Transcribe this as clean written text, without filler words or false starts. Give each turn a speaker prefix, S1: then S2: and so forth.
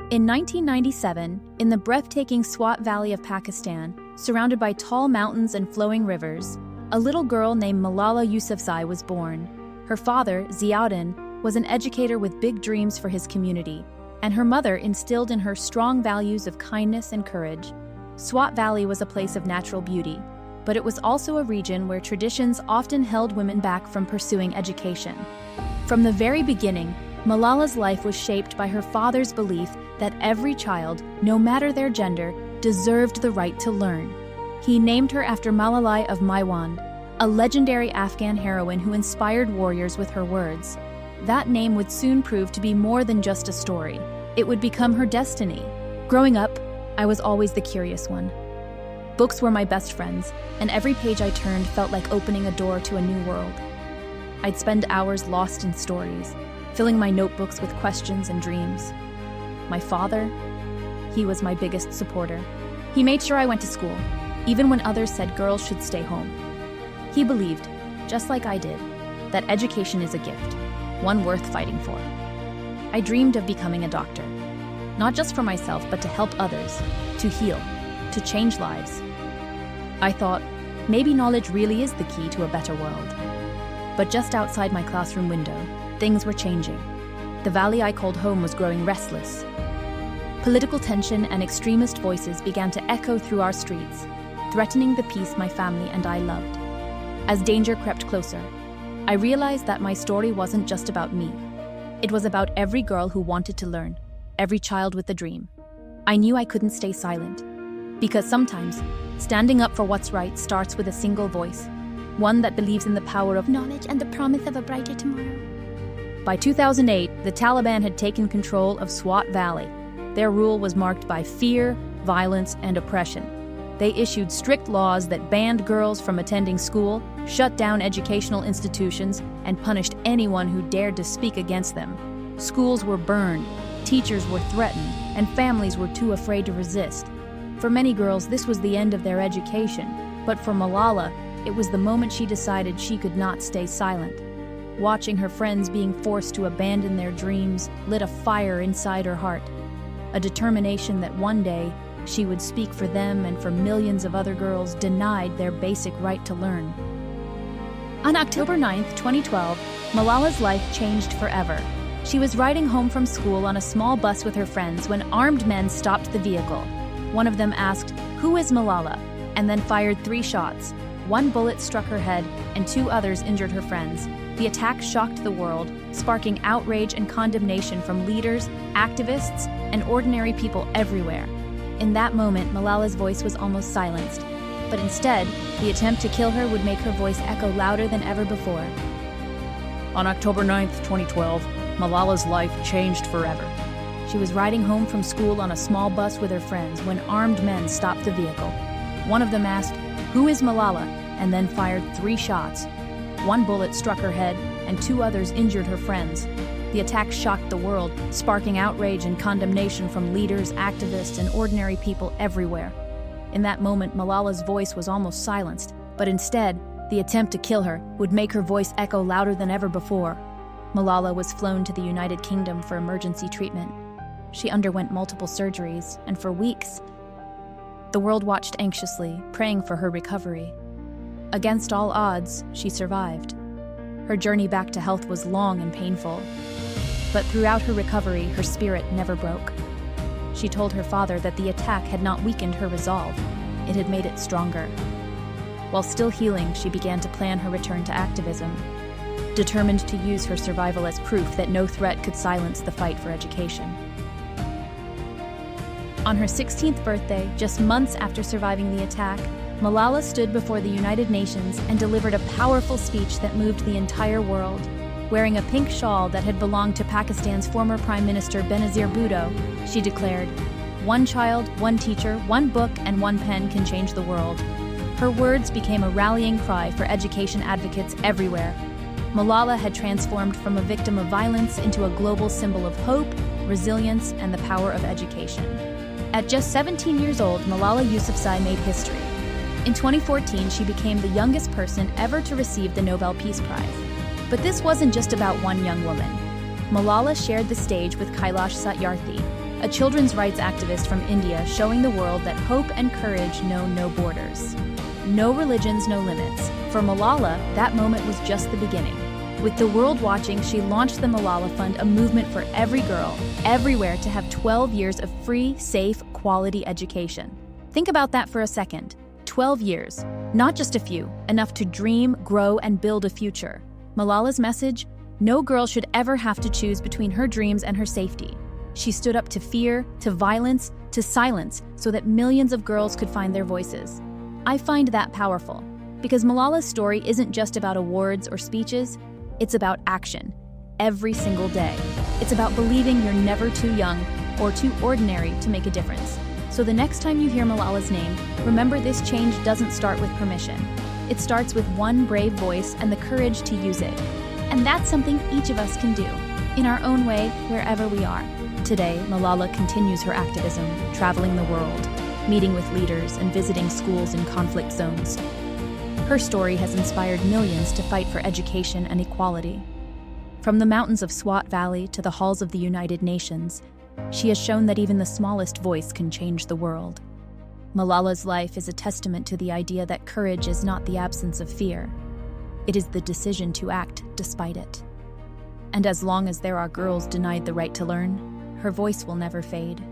S1: In 1997, in the breathtaking Swat Valley of Pakistan, surrounded by tall mountains and flowing rivers, a little girl named Malala Yousafzai was born. Her father, Ziauddin, was an educator with big dreams for his community, and her mother instilled in her strong values of kindness and courage. Swat Valley was a place of natural beauty, but it was also a region where traditions often held women back from pursuing education. From the very beginning, Malala's life was shaped by her father's belief that every child, no matter their gender, deserved the right to learn. He named her after Malala of Maiwand, a legendary Afghan heroine who inspired warriors with her words. That name would soon prove to be more than just a story. It would become her destiny. Growing up, I was always the curious one. Books were my best friends, and every page I turned felt like opening a door to a new world. I'd spend hours lost in stories, filling my notebooks with questions and dreams. My father, he was my biggest supporter. He made sure I went to school, even when others said girls should stay home. He believed, just like I did, that education is a gift, one worth fighting for. I dreamed of becoming a doctor, not just for myself, but to help others, to heal, to change lives. I thought, maybe knowledge really is the key to a better world. But just outside my classroom window, things were changing. The valley I called home was growing restless. Political tension and extremist voices began to echo through our streets, threatening the peace my family and I loved. As danger crept closer, I realized that my story wasn't just about me. It was about every girl who wanted to learn, every child with a dream. I knew I couldn't stay silent, because sometimes standing up for what's right starts with a single voice, one that believes in the power of knowledge and the promise of a brighter tomorrow. By 2008, the Taliban had taken control of Swat Valley. Their rule was marked by fear, violence, and oppression. They issued strict laws that banned girls from attending school, shut down educational institutions, and punished anyone who dared to speak against them. Schools were burned, teachers were threatened, and families were too afraid to resist. For many girls, this was the end of their education, but for Malala, it was the moment she decided she could not stay silent. Watching her friends being forced to abandon their dreams lit a fire inside her heart, a determination that one day she would speak for them and for millions of other girls denied their basic right to learn. On October 9, 2012, Malala's life changed forever. She was riding home from school on a small bus with her friends when armed men stopped the vehicle. One of them asked, "Who is Malala?" and then fired 3 shots. One bullet struck her head, and 2 others injured her friends. The attack shocked the world, sparking outrage and condemnation from leaders, activists, and ordinary people everywhere. In that moment, Malala's voice was almost silenced, but instead, the attempt to kill her would make her voice echo louder than ever before. On October 9, 2012, Malala's life changed forever. She was riding home from school on a small bus with her friends when armed men stopped the vehicle. One of them asked, "Who is Malala?" and then fired 3 shots. One bullet struck her head, and 2 others injured her friends. The attack shocked the world, sparking outrage and condemnation from leaders, activists, and ordinary people everywhere. In that moment, Malala's voice was almost silenced, but instead, the attempt to kill her would make her voice echo louder than ever before. Malala was flown to the United Kingdom for emergency treatment. She underwent multiple surgeries, and for weeks, the world watched anxiously, praying for her recovery. Against all odds, she survived. Her journey back to health was long and painful, but throughout her recovery, her spirit never broke. She told her father that the attack had not weakened her resolve, it had made it stronger. While still healing, she began to plan her return to activism, determined to use her survival as proof that no threat could silence the fight for education. On her 16th birthday, just months after surviving the attack, Malala stood before the United Nations and delivered a powerful speech that moved the entire world. Wearing a pink shawl that had belonged to Pakistan's former Prime Minister Benazir Bhutto, she declared, "One child, one teacher, one book, and one pen can change the world." Her words became a rallying cry for education advocates everywhere. Malala had transformed from a victim of violence into a global symbol of hope, resilience, and the power of education. At just 17 years old, Malala Yousafzai made history. In 2014, she became the youngest person ever to receive the Nobel Peace Prize. But this wasn't just about one young woman. Malala shared the stage with Kailash Satyarthi, a children's rights activist from India showing the world that hope and courage know no borders. No religions, no limits. For Malala, that moment was just the beginning. With the world watching, she launched the Malala Fund, a movement for every girl, everywhere, to have 12 years of free, safe, quality education. Think about that for a second. 12 years, not just a few, enough to dream, grow, and build a future. Malala's message? No girl should ever have to choose between her dreams and her safety. She stood up to fear, to violence, to silence, so that millions of girls could find their voices. I find that powerful, because Malala's story isn't just about awards or speeches, it's about action, every single day. It's about believing you're never too young or too ordinary to make a difference. So the next time you hear Malala's name, remember this change doesn't start with permission. It starts with one brave voice and the courage to use it. And that's something each of us can do, in our own way, wherever we are. Today, Malala continues her activism, traveling the world, meeting with leaders and visiting schools in conflict zones. Her story has inspired millions to fight for education and equality. From the mountains of Swat Valley to the halls of the United Nations, she has shown that even the smallest voice can change the world. Malala's life is a testament to the idea that courage is not the absence of fear. It is the decision to act despite it. And as long as there are girls denied the right to learn, her voice will never fade.